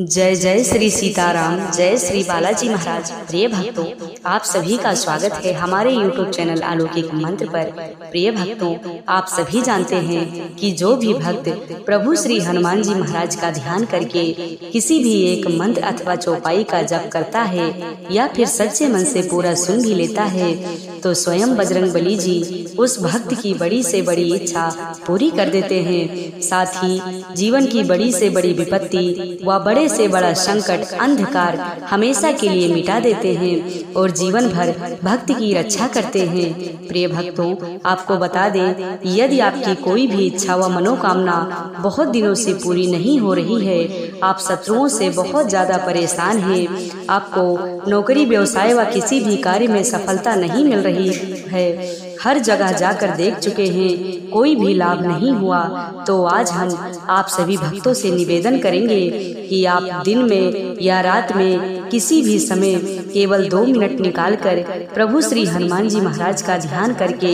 जय जय श्री सीताराम, जय श्री बालाजी महाराज। प्रिय भक्तों, आप सभी का स्वागत है हमारे YouTube चैनल अलौकिक मंत्र पर। प्रिय भक्तों, आप सभी जानते हैं कि जो भी भक्त प्रभु श्री हनुमान जी महाराज का ध्यान करके किसी भी एक मंत्र अथवा चौपाई का जप करता है या फिर सच्चे मन से पूरा सुन भी लेता है तो स्वयं बजरंग बली जी उस भक्त की बड़ी से बड़ी इच्छा पूरी कर देते हैं। साथ ही जीवन की बड़ी से बड़ी विपत्ति व बड़े से बड़ा संकट अंधकार हमेशा के लिए मिटा देते हैं और जीवन भर भक्त की रक्षा करते हैं। प्रिय भक्तों, आपको बता दें, यदि आपकी कोई भी इच्छा व मनोकामना बहुत दिनों से पूरी नहीं हो रही है, आप शत्रुओं से बहुत ज्यादा परेशान हैं, आपको नौकरी व्यवसाय व किसी भी कार्य में सफलता नहीं मिल रही है, हर जगह जाकर देख चुके हैं, कोई भी लाभ नहीं हुआ, तो आज हम आप सभी भक्तों से निवेदन करेंगे कि आप दिन में या रात में किसी भी समय केवल 2 मिनट निकालकर प्रभु श्री हनुमान जी महाराज का ध्यान करके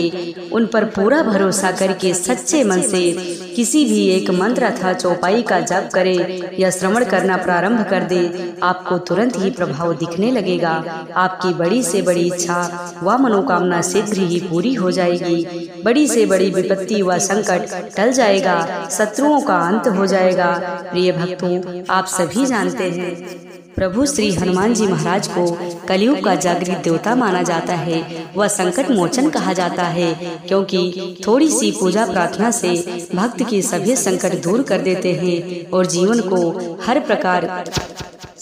उन पर पूरा भरोसा करके सच्चे मन से किसी भी एक मंत्र अथवा चौपाई का जप करें या श्रवण करना प्रारंभ कर दे। आपको तुरंत ही प्रभाव दिखने लगेगा। आपकी बड़ी से बड़ी इच्छा व मनोकामना शीघ्र ही पूरी हो जाएगी। बड़ी से बड़ी विपत्ति व संकट टल जाएगा, शत्रुओं का अंत हो जाएगा। प्रिय भक्तों, आप सभी जानते हैं प्रभु श्री हनुमान जी महाराज को कलयुग का जागृत देवता माना जाता है। वह संकट मोचन कहा जाता है, क्योंकि थोड़ी सी पूजा प्रार्थना से भक्त के सभी संकट दूर कर देते हैं और जीवन को हर प्रकार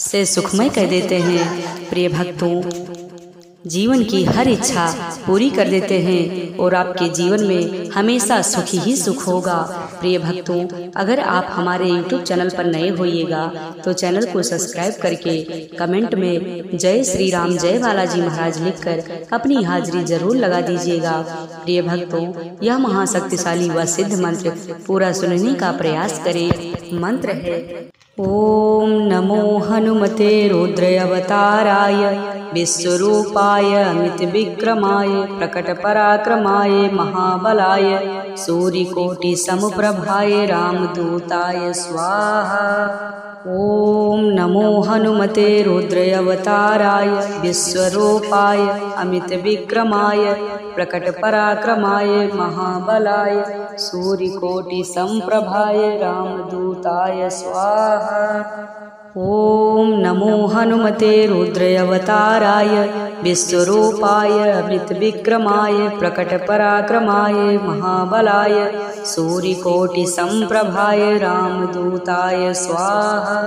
से सुखमय कर देते हैं। प्रिय भक्तों, जीवन की हर इच्छा पूरी कर देते हैं और आपके जीवन में हमेशा सुख ही सुख होगा। प्रिय भक्तों, अगर आप हमारे YouTube चैनल पर नए होइएगा तो चैनल को सब्सक्राइब करके कमेंट में जय श्री राम जय बालाजी महाराज लिखकर अपनी हाजिरी जरूर लगा दीजिएगा। प्रिय भक्तों, यह महाशक्तिशाली व सिद्ध मंत्र पूरा सुनने का प्रयास करें। मंत्र है: ओम नमो हनुमते रुद्रावताराय विश्वरूपाय अमित विक्रमाय प्रकट पराक्रमाय महाबलाय सूर्यकोटि समप्रभाय रामदूताय स्वाहा। ओम नमो हनुमते रुद्रावताराय विश्वरूपाय अमित विक्रमाय प्रकट पराक्रमाय महाबलाय सूर्यकोटि समप्रभाय रामदूताय स्वाहा। ओम नमो हनुमते रुद्रावताराय विश्वरूपाय अमित विक्रमाय प्रकट पराक्रमाय महाबलाय सूर्यकोटि समप्रभाय रामदूताय स्वाहा।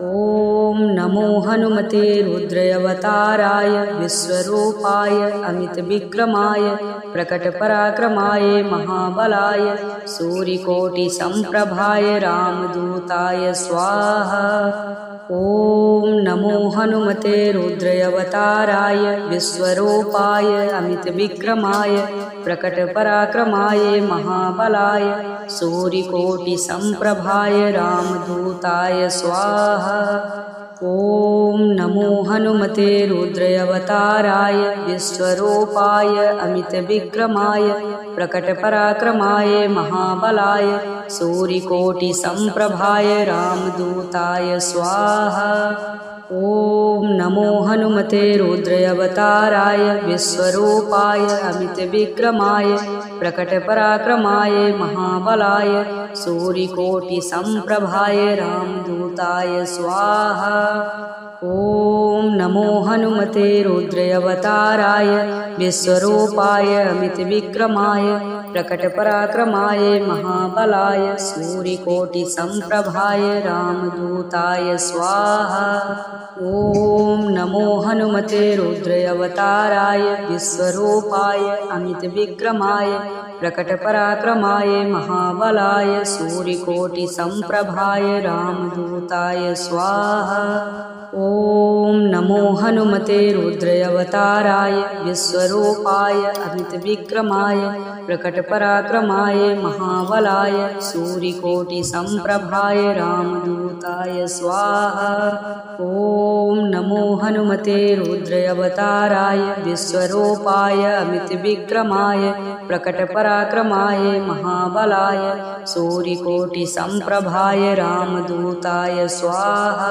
ओम नमो हनुमते रुद्रावताराय विश्वरूपाय अमित विक्रमाय प्रकट पराक्रमाय महाबलाय सूर्यकोटि समप्रभाय रामदूताय स्वाहा। ओम नमो हनुमते रुद्रावताराय विश्वरूपाय अमित विक्रमाय प्रकट पराक्रमाय महाबलाय सूर्यकोटि समप्रभाय रामदूताय स्वाहा। ओम नमो हनुमते रुद्रावताराय विश्वरूपाय अमित विक्रमाय प्रकट पराक्रमाय महाबलाय सूर्यकोटि समप्रभाय रामदूताय स्वाहा। ओम नमो हनुमते रुद्रावताराय विश्वरूपाय अमित विक्रमाय प्रकट पराक्रमाय महाबलाय सूर्यकोटि समप्रभाय रामदूताय स्वाहा। ओम नमो हनुमते रुद्रावताराय विश्वरूपाय अमित विक्रमाय प्रकट पराक्रमाय महाबलाय सूर्यकोटि समप्रभाय रामदूताय स्वाहा। ओम नमो हनुमते रुद्रावताराय विश्वरूपाय अमित विक्रमाय प्रकट पराक्रमाय महाबलाय सूर्यकोटि समप्रभाय रामदूताय स्वाहा। ओम नमो हनुमते रुद्रावताराय विश्वरूपाय अमित विक्रमाय प्रकट पराक्रमाय महाबलाय सूर्यकोटि समप्रभाय रामदूताय स्वाहा। ओम नमो नमो हनुमते रुद्रावताराय विश्वरूपाय अमितविक्रमाय प्रकटपराक्रमाय महाबलाय सूर्यकोटिसम्प्रभाय रामदूताय स्वाहा।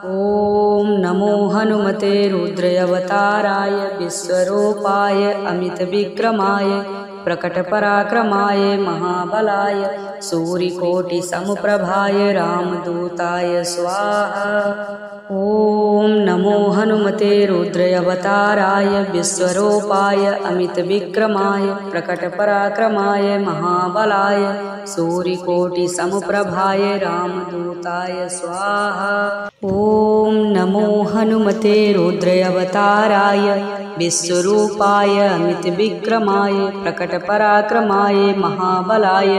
ॐ नमो हनुमते रुद्रावताराय विश्वरूपाय अमितविक्रमाय प्रकटपराक्रमाय महाबलाय सूर्यकोटिसमप्रभाय रामदूताय स्वाहा। ॐ नमो हनुमते रुद्रावताराय विश्वरूपाय अमितविक्रमाय प्रकटपराक्रमाय महाबलाय सूर्यकोटिसमप्रभाय रामदूताय स्वाहा। ॐ नमो हनुमते रुद्रावताराय विश्वरूपाय अमितविक्रमाय प्रकटपराक्रमाय महाबलाय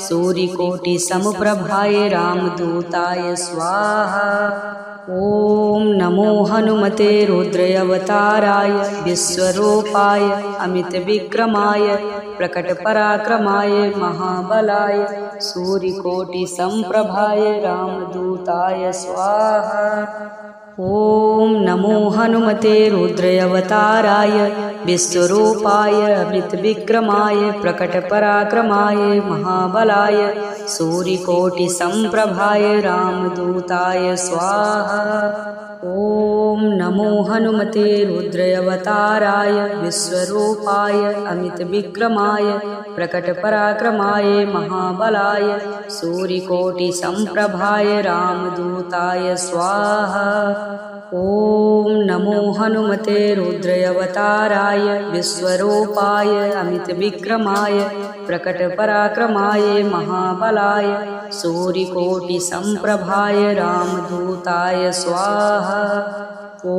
सूर्यकोटिसमप्रभाय रामदूताय स्वाहा। ॐ नमो हनुमते रुद्रावताराय विश्वरूपाय अमितविक्रमाय प्रकटपराक्रमाय महाबलाय सूर्यकोटिसमप्रभाय रामदूताय स्वाहा। ॐ नमो हनुमते रुद्रावताराय विश्वरूपाय अमितविक्रमाय प्रकटपराक्रमाय महाबलाय सूर्यकोटिसमप्रभाय रामदूताय स्वाहा। ॐ नमो हनुमते रुद्रावताराय विश्वरूपाय अमितविक्रमाय प्रकटपराक्रमाय महाबलाय सूर्यकोटिसमप्रभाय रामदूताय स्वाहा। ॐ नमो हनुमते रुद्रावताराय विश्वरूपाय अमितविक्रमाय प्रकटपराक्रमाय महाबलाय सूर्यकोटिसमप्रभाय रामदूताय स्वाहा। ॐ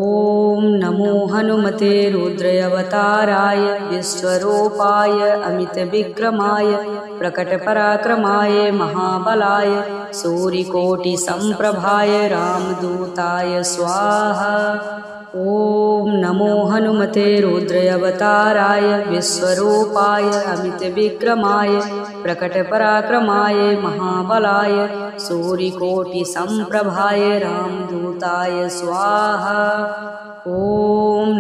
नमो हनुमते रुद्रावताराय विश्वरूपाय अमितविक्रमाय प्रकटपराक्रमाय महाबलाय सूर्यकोटिसमप्रभाय रामदूताय स्वाहा। ॐ नमो हनुमते रुद्रावताराय विश्वरूपाय अमितविक्रमाय प्रकटपराक्रमाय महाबलाय सूर्यकोटिसमप्रभाय रामदूताय स्वाहा। ॐ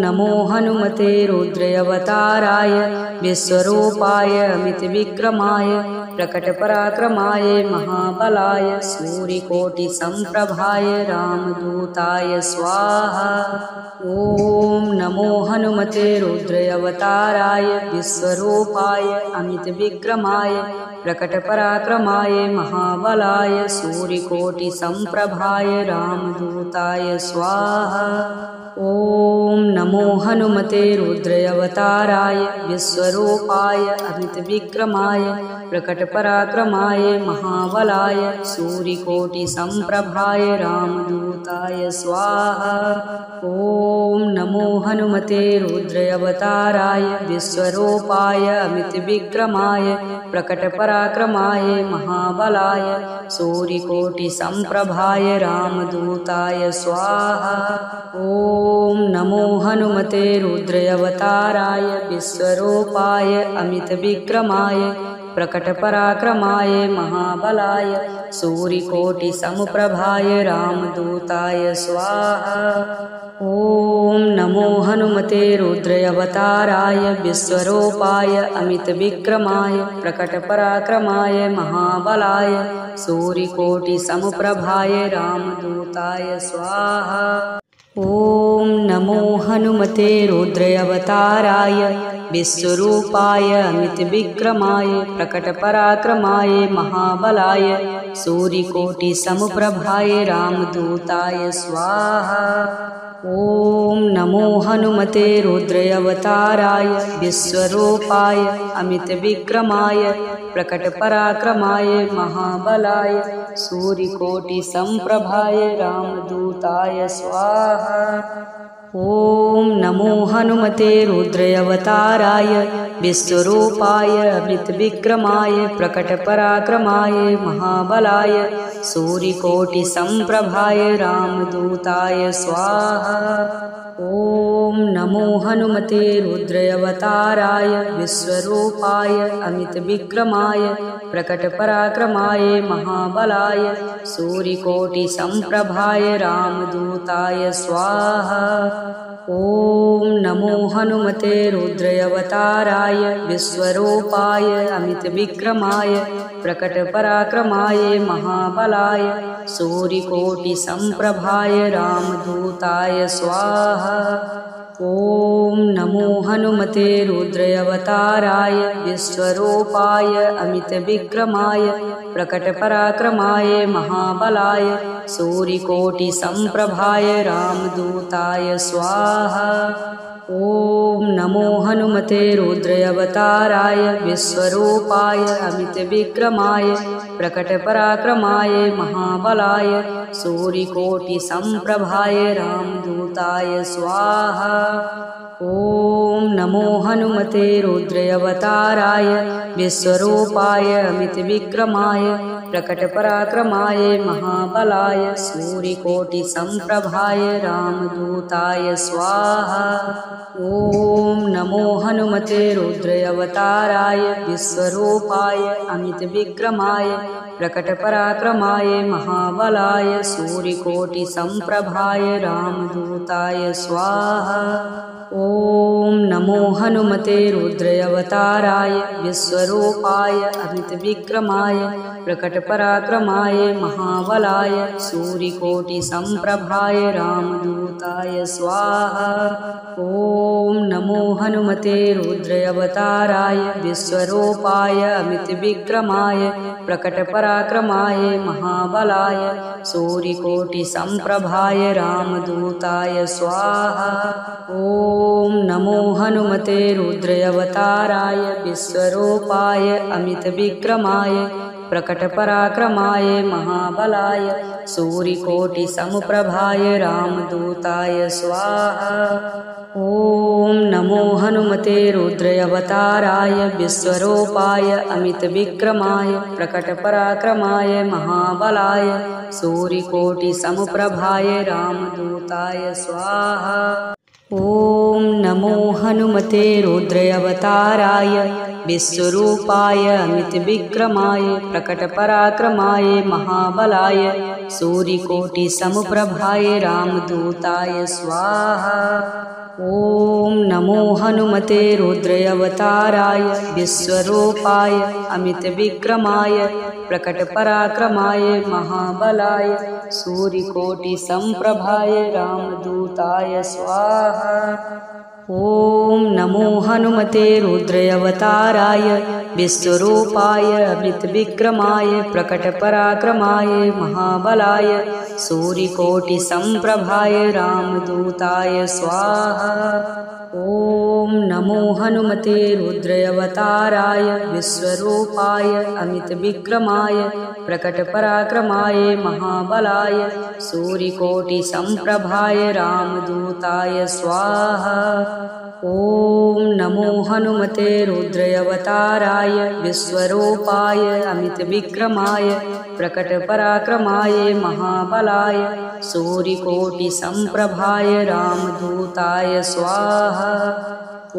नमो हनुमते रुद्रावताराय विश्वरूपाय अमितविक्रमाय प्रकटपराक्रमाय महाबलाय सूर्यकोटिसमप्रभाय रामदूताय स्वाहा। ॐ नमो हनुमते रुद्रावताराय विश्वरूपाय अमितविक्रमाय प्रकटपराक्रमाय महाबलाय सूर्यकोटिसमप्रभाय रामदूताय स्वाहा। ॐ नमो हनुमते रुद्रावताराय विश्वरूपाय अमितविक्रमाय प्रकटपराक्रमाय महाबलाय सूर्यकोटिसमप्रभाय रामदूताय स्वाहा। ॐ नमो हनुमते रुद्रावताराय विश्वरूपाय अमितविक्रमाय प्रकटपराक्रमाय महाबलाय सूर्यकोटिसमप्रभाय रामदूताय स्वाहा। ॐ नमो हनुमते रुद्रावताराय विश्वरूपाय अमितविक्रमाय प्रकटपराक्रमाय महाबलाय सूर्यकोटिसमप्रभाय रामदूताय स्वाहा। ॐ नमो हनुमते रुद्रावताराय विश्वरूपाय अमितविक्रमाय प्रकटपराक्रमाय महाबलाय सूर्यकोटिसमप्रभाय रामदूताय स्वाहा। ॐ नमो हनुमते रुद्रावताराय विश्वरूपाय अमितविक्रमाय प्रकटपराक्रमाय महाबलाय सूर्यकोटिसमप्रभाय रामदूताय स्वाहा। ॐ नमो हनुमते रुद्रावताराय विश्वरूपाय अमितविक्रमाय प्रकटपराक्रमाय महाबलाय सूर्यकोटिसमप्रभाय रामदूताय स्वाहा। ॐ नमो हनुमते रुद्रावताराय विश्वरूपाय अमितविक्रमाय प्रकटपराक्रमाय महाबलाय सूर्यकोटिसम्प्रभाय रामदूताय स्वाहा। ॐ नमो हनुमते रुद्रावताराय विश्वरूपाय अमितविक्रमाय प्रकटपराक्रमाय महाबलाय सूर्यकोटिसम्प्रभाय रामदूताय स्वाहा। ॐ नमो हनुमते रुद्रावताराय विश्वरूपाय अमितविक्रमाय प्रकटपराक्रमाय महाबलाय सूर्यकोटिसम्प्रभाय रामदूताय स्वाहा। ॐ नमो हनुमते रुद्रावताराय विश्वरूपाय अमितविक्रमाय प्रकटपराक्रमाय महाबलाय सूर्यकोटिसम्प्रभाय रामदूताय स्वाहा। ॐ नमो हनुमते रुद्रावताराय विश्वरूपाय अमितविक्रमाय प्रकटपराक्रमाय महाबलाय सूर्यकोटिसम्प्रभाय रामदूताय स्वाहा। ॐ नमो हनुमते रुद्रावताराय विश्वरूपाय अमितविक्रमाय प्रकटपराक्रमाय महाबलाय सूर्यकोटिसम्प्रभाय रामदूताय स्वाहा। ॐ नमो हनुमते रुद्रावताराय विश्वरूपाय अमितविक्रमाय प्रकटपराक्रमाय महाबलाय सूर्यकोटिसम्प्रभाय रामदूताय स्वाहा। ॐ नमो हनुमते रुद्रावताराय विश्वरूपाय अमितविक्रमाय प्रकटपराक्रमाय महाबलाय सूर्यकोटिसम्प्रभाय रामदूताय स्वाहा। ॐ नमो हनुमते रुद्रावताराय विश्वरूपाय अमितविक्रमाय प्रकटपराक्रमाय महाबलाय सूर्यकोटिसम्प्रभाय रामदूताय स्वाहा। ॐ नमो हनुमते रुद्रावताराय विश्वरूपाय अमितविक्रमाय प्रकटपराक्रमाय महाबलाय सूर्यकोटिसम्प्रभाय रामदूताय स्वाहा। ॐ नमो हनुमते रुद्रावताराय विश्वरूपाय अमितविक्रमाय प्रकटपराक्रमाय महाबलाय सूर्यकोटिसम्प्रभाय रामदूताय स्वाहा। ॐ नमो हनुमते रुद्रावताराय विश्वरूपाय अमितविक्रमाय प्रकटपराक्रमाय महाबलाय सूर्यकोटिसम्प्रभाय रामदूताय स्वाहा। ॐ नमो हनुमते रुद्रावताराय विश्वरूपाय अमितविक्रमाय प्रकटपराक्रमाय महाबलाय सूर्यकोटिसम्प्रभाय रामदूताय स्वाहा। ॐ नमो हनुमते रुद्रावताराय विश्वरूपाय अमितविक्रमाय प्रकटपराक्रमाय महाबलाय सूर्यकोटिसम्प्रभाय रामदूताय स्वाहा। ॐ नमो हनुमते रुद्रावताराय विश्वरूपाय अमितविक्रमाय प्रकटपराक्रमाय महाबलाय सूर्यकोटिसम्प्रभाय रामदूताय स्वाहा। ॐ नमो हनुमते रुद्रावताराय विश्वरूपाय अमितविक्रमाय प्रकटपराक्रमाय महाबलाय सूर्यकोटिसम्प्रभाय रामदूताय स्वाहा। ॐ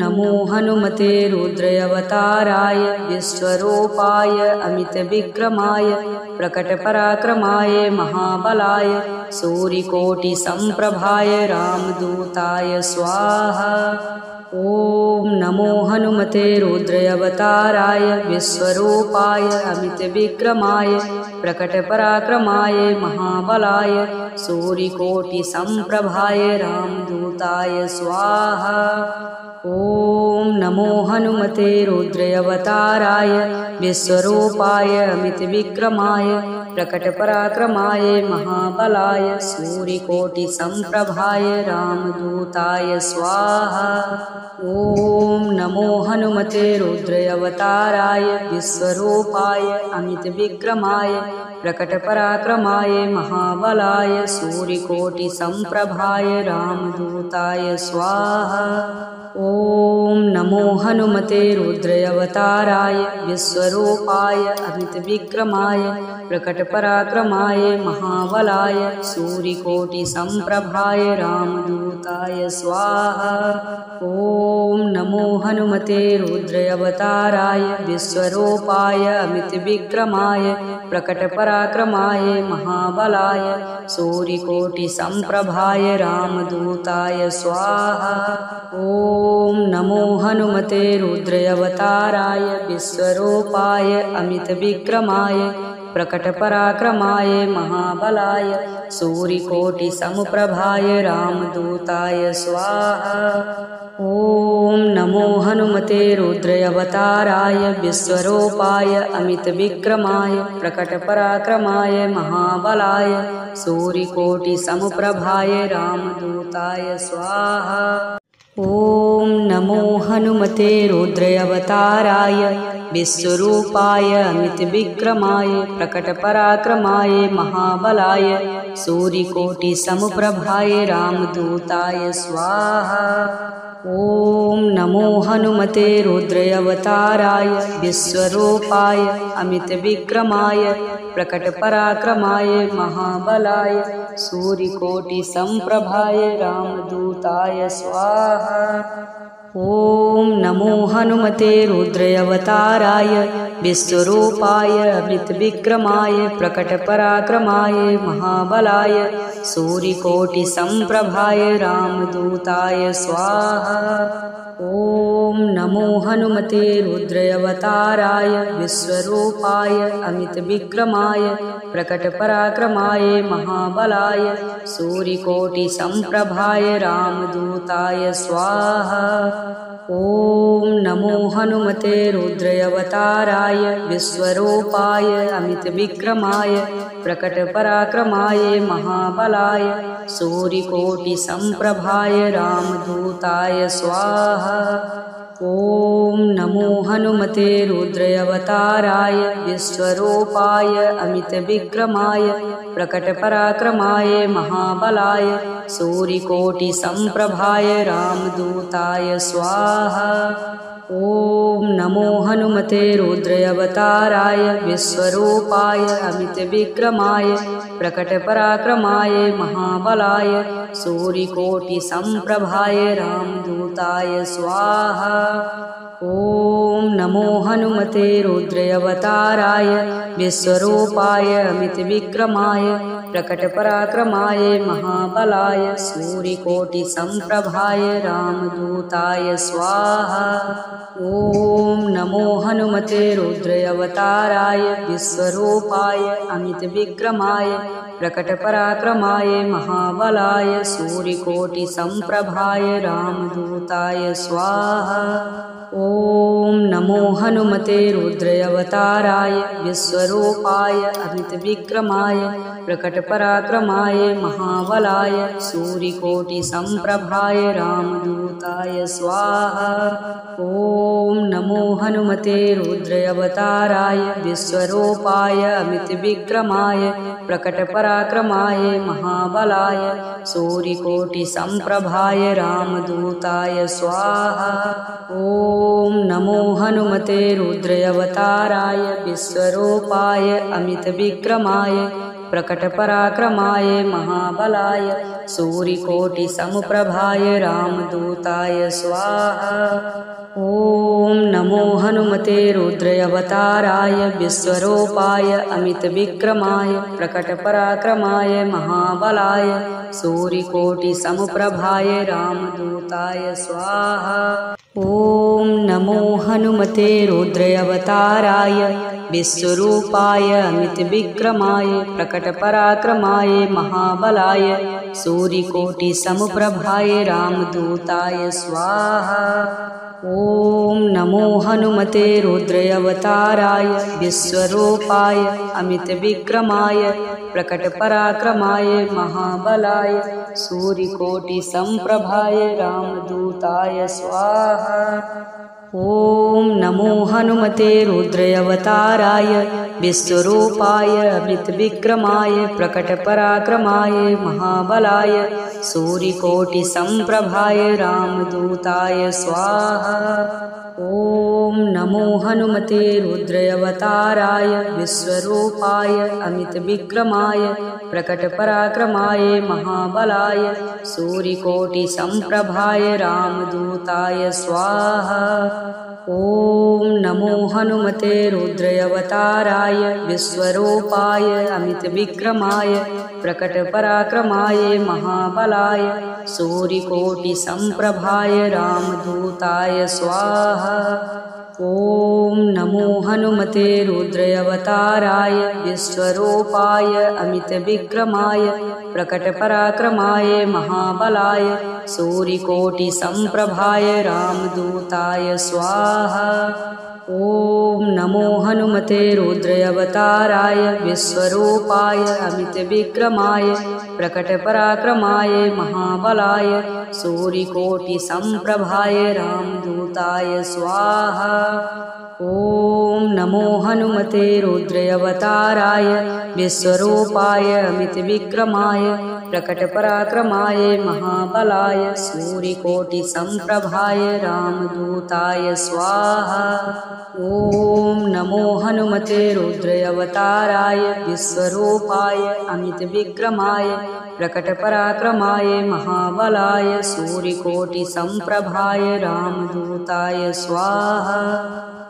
नमो हनुमते रुद्रावताराय विश्वरूपाय अमितविक्रमाय प्रकटपराक्रमाय महाबलाय सूर्यकोटिसम्प्रभाय रामदूताय स्वाहा। ॐ नमो हनुमते रुद्रावताराय विश्वरूपाय अमितविक्रमाय प्रकटपराक्रमाय महाबलाय सूर्यकोटिसम्प्रभाय रामदूताय स्वाहा। ॐ नमो हनुमते रुद्रावताराय विश्वरूपाय अमितविक्रमाय प्रकटपराक्रमाय महाबलाय सूर्यकोटिसम्प्रभाय रामदूताय स्वाहा। ॐ नमो हनुमते रुद्रावताराय विश्वरूपाय अमितविक्रमाय प्रकटपराक्रमाय महाबलाय सूर्यकोटिसम्प्रभाय रामदूताय स्वाहा। ॐ नमो हनुमते रुद्रावताराय विश्वरूपाय अमितविक्रमाय प्रकटपराक्रमाय महाबलाय सूर्यकोटिसम्प्रभाय रामदूताय स्वाहा। ॐ नमो हनुमते रुद्रावताराय विश्वरूपाय अमितविक्रमाय प्रकटपराक्रमाय महाबलाय सूर्यकोटिसम्प्रभाय रामदूताय स्वाहा। ॐ नमो हनुमते रुद्रावताराय विश्वरूपाय अमितविक्रमाय प्रकटपराक्रमाय महाबलाय सूर्यकोटिसम्प्रभाय रामदूताय स्वाहा। ॐ नमो हनुमते रुद्रावताराय विश्वरूपाय अमितविक्रमाय प्रकटपराक्रमाय महाबलाय सूर्यकोटिसम्प्रभाय रामदूताय स्वाहा। ॐ नमो हनुमते रुद्रावताराय विश्वरूपाय अमितविक्रमाय प्रकटपराक्रमाय महाबलाय सूर्यकोटिसम्प्रभाय रामदूताय स्वाहा। ॐ नमो हनुमते रुद्रावताराय विश्वरूपाय अमितविक्रमाय प्रकटपराक्रमाय महाबलाय सूर्यकोटिसम्प्रभाय रामदूताय स्वाहा। ॐ नमो हनुमते रुद्रावताराय विश्वरूपाय अमितविक्रमाय प्रकटपराक्रमाय महाबलाय सूर्यकोटिसम्प्रभाय रामदूताय स्वाहा। ॐ नमो हनुमते रुद्रावताराय विश्वरूपाय अमितविक्रमाय प्रकटपराक्रमाय महाबलाय सूर्यकोटिसम्प्रभाय रामदूताय स्वाहा। ॐ नमो हनुमते रुद्रावताराय विश्वरूपाय अमितविक्रमाय प्रकटपराक्रमाय महाबलाय सूर्यकोटिसम्प्रभाय रामदूताय स्वाहा। ॐ नमो हनुमते रुद्रावताराय विश्वरूपाय अमितविक्रमाय प्रकटपराक्रमाय महाबलाय सूर्यकोटिसम्प्रभाय रामदूताय स्वाहा। ॐ नमो हनुमते रुद्रावताराय विश्वरूपाय अमितविक्रमाय प्रकटपराक्रमाय महाबलाय सूर्यकोटिसम्प्रभाय रामदूताय स्वाहा। ॐ नमो हनुमते रुद्रावताराय विश्वरूपाय अमितविक्रमाय प्रकटपराक्रमाय महाबलाय सूर्यकोटिसम्प्रभाय रामदूताय स्वाहा। ॐ नमो हनुमते रुद्रावताराय विश्वरूपाय अमितविक्रमाय प्रकटपराक्रमाय महाबलाय सूर्यकोटिसम्प्रभाय रामदूताय स्वाहा। ॐ नमो हनुमते रुद्रावताराय विश्वरूपाय अमितविक्रमाय प्रकटपराक्रमाय महाबलाय सूर्यकोटिसम्प्रभाय रामदूताय स्वाहा। ॐ नमो हनुमते रुद्रावताराय विश्वरूपाय अमितविक्रमाय प्रकटपराक्रमाय महाबलाय सूर्यकोटिसम्प्रभाय रामदूताय स्वाहा। ॐ नमो हनुमते रुद्रावताराय विश्वरूपाय अमितविक्रमाय प्रकटपराक्रमाय महाबलाय सूर्यकोटिसम्प्रभाय रामदूताय स्वाहा। ॐ नमो हनुमते रुद्रावताराय विश्वरूपाय अमितविक्रमाय प्रकटपराक्रमाय महाबलाय सूर्यकोटिसम्प्रभाय रामदूताय स्वाहा। ॐ नमो हनुमते रुद्रावताराय विश्वरूपाय अमितविक्रमाय प्रकटपराक्रमाय महाबलाय सूर्यकोटिसम्प्रभाय रामदूताय स्वाहा। ॐ नमो हनुमते रुद्रावताराय विश्वरूपाय अमितविक्रमाय प्रकटपराक्रमाय महाबलाय सूर्यकोटिसम्प्रभाय रामदूताय स्वाहा। ॐ नमो हनुमते रुद्रावताराय विश्वरूपाय अमितविक्रमाय प्रकटपराक्रमाय महाबलाय सूर्यकोटिसम्प्रभाय रामदूताय स्वाहा। ॐ नमो हनुमते रुद्रावताराय विश्वरूपाय अमितविक्रमाय प्रकटपराक्रमाय महाबलाय सूर्यकोटिसम्प्रभाय रामदूताय स्वाहा। ॐ नमो हनुमते रुद्रावताराय विश्वरूपाय अमितविक्रमाय प्रकटपराक्रमाय महाबलाय सूर्यकोटिसम्प्रभाय रामदूताय स्वाहा। ॐ नमो हनुमते रुद्रावताराय विश्वरूपाय अमितविक्रमाय प्रकटपराक्रमाय महाबलाय सूर्यकोटिसम्प्रभाय रामदूताय स्वाहा। ॐ नमो हनुमते रुद्रावताराय विश्वरूपाय अमितविक्रमाय प्रकटपराक्रमाय महाबलाय सूर्यकोटिसम्प्रभाय रामदूताय स्वाहा। ॐ नमो हनुमते रुद्रावताराय विश्वरूपाय अमितविक्रमाय प्रकटपराक्रमाय महाबलाय सूर्यकोटिसम्प्रभाय रामदूताय स्वाहा। ॐ नमो हनुमते रुद्रावताराय विश्वरूपाय अमितविक्रमाय प्रकटपराक्रमाय महाबलाय सूर्यकोटिसम्प्रभाय रामदूताय स्वाहा। ॐ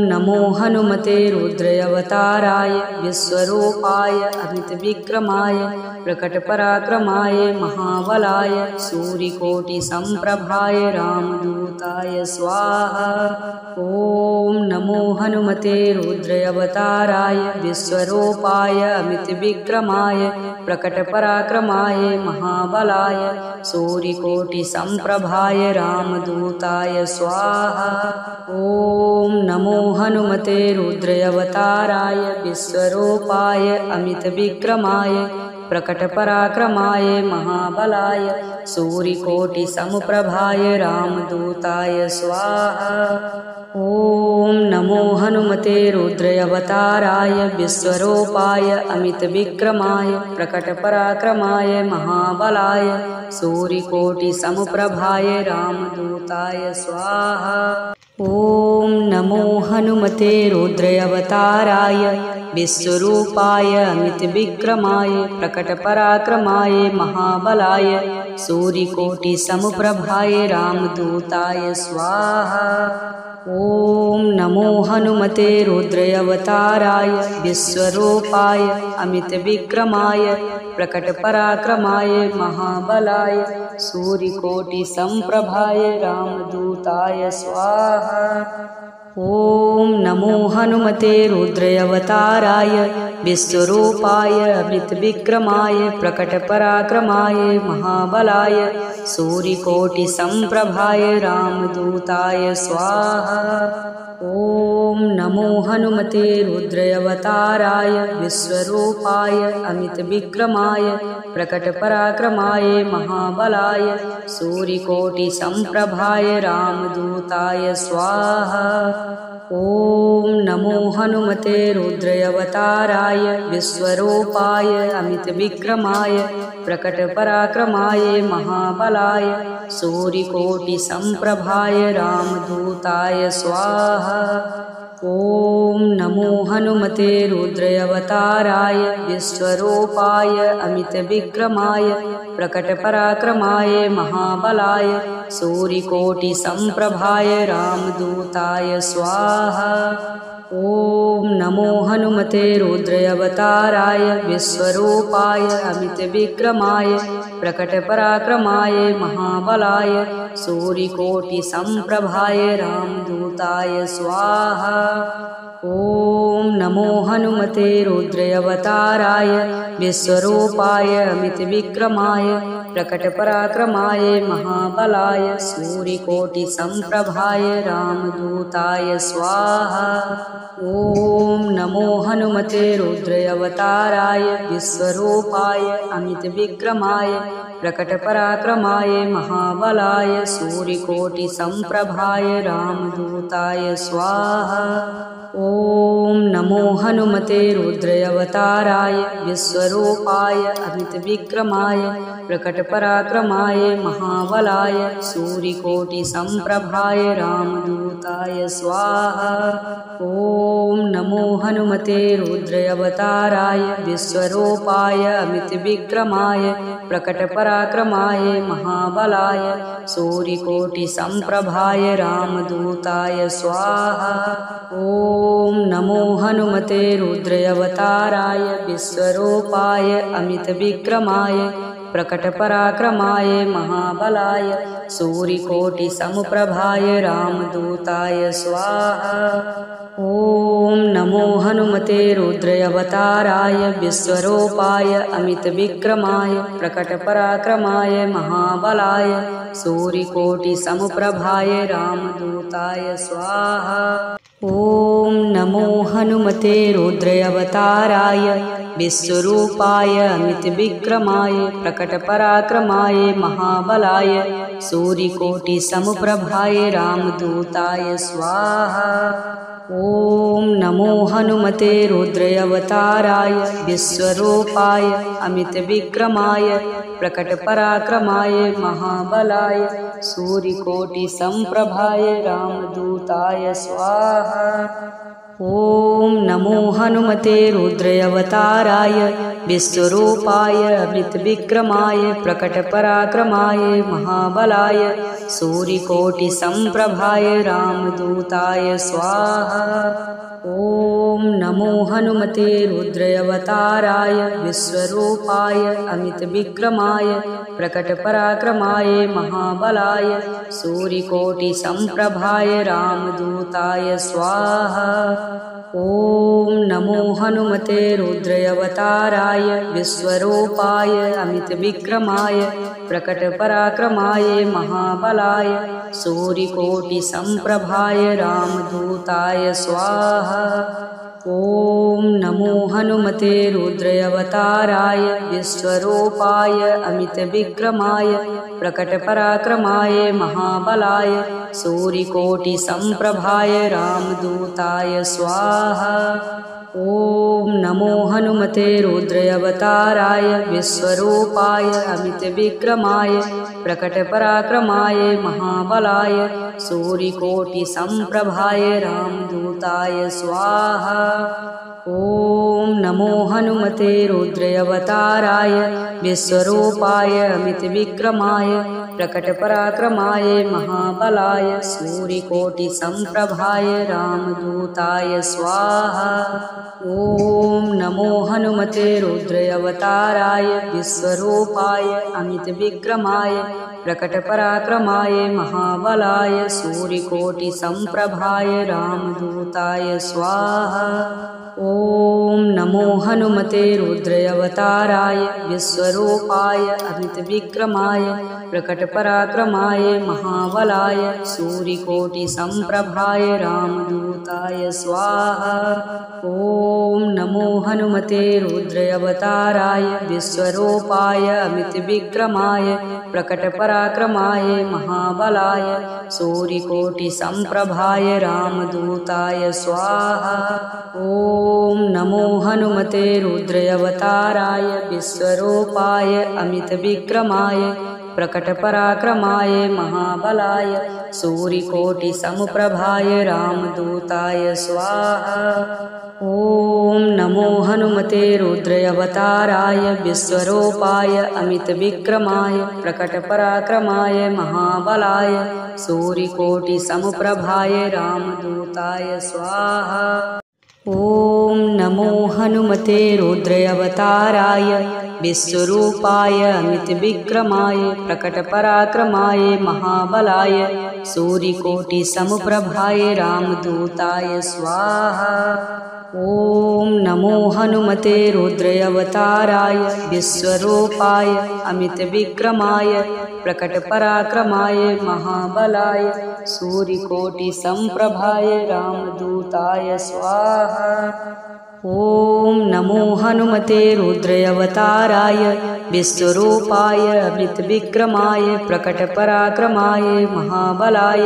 नमो हनुमते रुद्रावताराय विश्वरूपाय अमितविक्रमाय प्रकटपराक्रमाय महाबलाय सूर्यकोटिसम्प्रभाय रामदूताय स्वाहा। ॐ नमो हनुमते रुद्रावताराय विश्वरूपाय अमितविक्रमाय प्रकटपराक्रमाय महाबलाय सूर्यकोटिसम्प्रभाय रामदूताय स्वाहा। ॐ नमो हनुमते रुद्रावताराय विश्वरूपाय अमितविक्रमाय प्रकटपराक्रमाय महाबलाय सूर्यकोटिसम्प्रभाय रामदूताय स्वाहा। ॐ नमो हनुमते रुद्रावताराय विश्वरूपाय अमितविक्रमाय प्रकटपराक्रमाय महाबलाय सूर्यकोटिसम्प्रभाय रामदूताय स्वाहा। ॐ नमो हनुमते रुद्रावताराय विश्वरूपाय अमितविक्रमाय प्रकटपराक्रमाय महाबलाय सूर्यकोटिसम्प्रभाय रामदूताय स्वाहा। ॐ नमो हनुमते रुद्रावताराय विश्वरूपाय अमितविक्रमाय प्रकटपराक्रमाय महाबलाय सूर्यकोटिसम्प्रभाय रामदूताय स्वाहा। ॐ नमो हनुमते रुद्रावताराय विश्वरूपाय अमितविक्रमाय प्रकटपराक्रमाय महाबलाय सूर्यकोटिसम्प्रभाय रामदूताय स्वाहा। ॐ नमो हनुमते रुद्रावताराय विश्वरूपाय अमितविक्रमाय प्रकटपराक्रमाय महाबलाय सूर्यकोटिसम्प्रभाय रामदूताय स्वाहा। ॐ नमो हनुमते रुद्रावताराय विश्वरूपाय अमितविक्रमाय प्रकटपराक्रमाय महाबलाय सूर्यकोटिसम्प्रभाय रामदूताय स्वाहा। ॐ नमो हनुमते रुद्रावताराय विश्वरूपाय अमितविक्रमाय प्रकटपराक्रमाय महाबलाय सूर्यकोटिसम्प्रभाय रामदूताय स्वाहा। ॐ नमो हनुमते रुद्रावताराय विश्वरूपाय अमितविक्रमाय प्रकटपराक्रमाय महाबलाय सूर्यकोटिसम्प्रभाय रामदूताय स्वाहा। ॐ नमो हनुमते रुद्रावताराय विश्वरूपाय अमितविक्रमाय प्रकटपराक्रमाय महाबलाय सूर्यकोटिसम्प्रभाय रामदूताय स्वाहा। ॐ नमो हनुमते रुद्रावताराय विश्वरूपाय अमितविक्रमाय प्रकटपराक्रमाय महाबलाय सूर्यकोटिसम्प्रभाय रामदूताय स्वाहा। ॐ नमो हनुमते रुद्रावताराय विश्वरूपाय अमितविक्रमाय प्रकटपराक्रमाय महाबलाय सूर्यकोटिसम्प्रभाय रामदूताय स्वाहा। ॐ नमो हनुमते रुद्रावताराय विश्वरूपाय अमितविक्रमाय प्रकटपराक्रमाय महाबलाय सूर्यकोटिसम्प्रभाय रामदूताय स्वाहा। ॐ नमो हनुमते रुद्रावताराय विश्वरूपाय अमितविक्रमाय प्रकटपराक्रमाय महाबलाय सूर्यकोटिसमप्रभाय रामदूताय स्वाहा। ॐ नमो हनुमते रुद्रावताराय विश्वरूपाय अमितविक्रमाय प्रकटपराक्रमाय महाबलाय सूर्यकोटिसमप्रभाय रामदूताय स्वाहा। ॐ नमो हनुमते रुद्रावताराय विश्वरूपाय अमितविक्रमाय प्रकटपराक्रमाय महाबलाय सूर्यकोटिसमप्रभाय रामदूताय स्वाहा। ॐ नमो हनुमते रुद्रावताराय विश्वरूपाय अमितविक्रमाय प्रकटपराक्रमाय महाबलाय सूर्यकोटिसम्प्रभाय रामदूताय स्वाहा। ॐ नमो हनुमते रुद्रावताराय विश्वरूपाय अमितविक्रमाय प्रकटपराक्रमाय महाबलाय सूर्यकोटिसम्प्रभाय रामदूताय स्वाहा। ॐ नमो हनुमते रुद्रावताराय विश्वरूपाय अमितविक्रमाय प्रकटपराक्रमाय महाबलाय सूर्यकोटिसम्प्रभाय रामदूताय स्वाहा। ॐ नमो हनुमते रुद्रावताराय विश्वरूपाय अमितविक्रमाय प्रकटपराक्रमाय महाबलाय सूर्यकोटिसम्प्रभाय रामदूताय स्वाहा। ॐ नमो हनुमते रुद्रावताराय विश्वरूपाय अमितविक्रमाय प्रकटपराक्रमाय महाबलाय सूर्यकोटिसम्प्रभाय रामदूताय स्वाहा। ॐ नमो हनुमते रुद्रावताराय विश्वरूपाय अमितविक्रमाय प्रकटपराक्रमाय महाबलाय सूर्यकोटिसम्प्रभाय रामदूताय स्वाहा। ॐ नमो हनुमते रुद्रावताराय विश्वरूपाय अमितविक्रमाय प्रकटपराक्रमाय महाबलाय सूर्यकोटिसम्प्रभाय रामदूताय स्वाहा। ॐ नमो हनुमते रुद्रावताराय विश्वरूपाय अमितविक्रमाय प्रकटपराक्रमाय महाबलाय सूर्यकोटिसम्प्रभाय रामदूताय स्वाहा। ॐ नमो हनुमते रुद्रावताराय विश्वरूपाय अमितविक्रमाय प्रकटपराक्रमाय महाबलाय सूर्यकोटिसम्प्रभाय रामदूताय स्वाहा। ॐ नमो हनुमते रुद्रावताराय विश्वरूपाय अमितविक्रमाय प्रकटपराक्रमाय महाबलाय सूर्यकोटिसम्प्रभाय रामदूताय स्वाहा। ॐ नमो हनुमते रुद्रावताराय विश्वरूपाय अमितविक्रमाय प्रकटपराक्रमाय महाबलाय सूर्यकोटिसमप्रभाय रामदूताय स्वाहा। ॐ नमो हनुमते रुद्रावताराय विश्वरूपाय अमितविक्रमाय प्रकटपराक्रमाय महाबलाय सूर्यकोटिसमप्रभाय रामदूताय स्वाहा। ॐ नमो हनुमते रुद्रावताराय विश्वरूपाय अमितविक्रमाय प्रकटपराक्रमाय महाबलाय सूर्यकोटिसमप्रभाय रामदूताय स्वाहा। ॐ नमो हनुमते रुद्रावताराय विश्वरूपाय अमितविक्रमाय प्रकटपराक्रमाय महाबलाय सूर्यकोटिसम्प्रभाय रामदूताय स्वाहा। ॐ नमो हनुमते रुद्रावताराय विश्वरूपाय अमितविक्रमाय प्रकटपराक्रमाय महाबलाय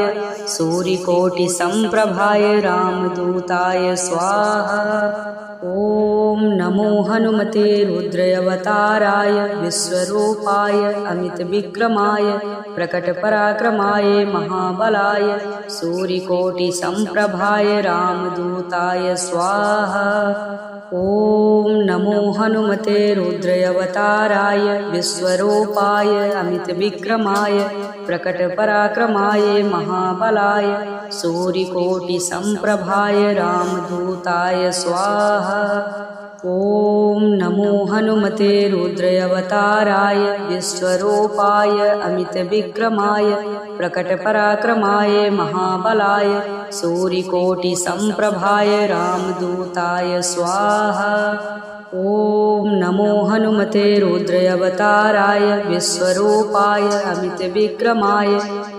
सूर्यकोटिसम्प्रभाय रामदूताय स्वाहा। ॐ नमो हनुमते रुद्रावताराय विश्वरूपाय अमितविक्रमाय प्रकटपराक्रमाय महाबलाय सूर्यकोटिसम्प्रभाय रामदूताय स्वाहा। ॐ नमो हनुमते रुद्रावताराय विश्वरूपाय अमितविक्रमाय प्रकटपराक्रमाय महाबलाय सूर्यकोटिसम्प्रभाय रामदूताय स्वाहा। ॐ नमो हनुमते रुद्रावताराय विश्वरूपाय अमितविक्रमाय प्रकटपराक्रमाय महाबलाय सूर्यकोटिसम्प्रभाय रामदूताय स्वाहा। ॐ नमो हनुमते रुद्रावताराय विश्वरूपाय अमितविक्रमाय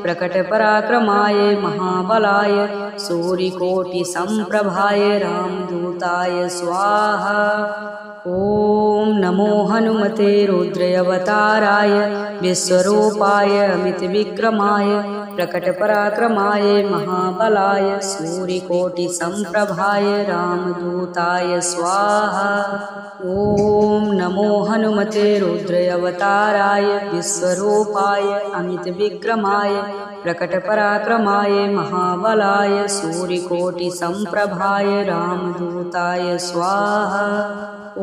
प्रकटपराक्रमाय महाबलाय सूर्यकोटिसम्प्रभाय रामदूताय स्वाहा। ॐ नमो हनुमते रुद्रावताराय विश्वरूपाय अमितविक्रमाय प्रकटपराक्रमाय महाबलाय सूर्यकोटिसम्प्रभाय रामदूताय स्वाहा। ॐ नमो हनुमते रुद्रावताराय विश्वरूपाय अमितविक्रमाय प्रकटपराक्रमाय महाबलाय सूर्यकोटिसम्प्रभाय रामदूताय स्वाहा। ॐ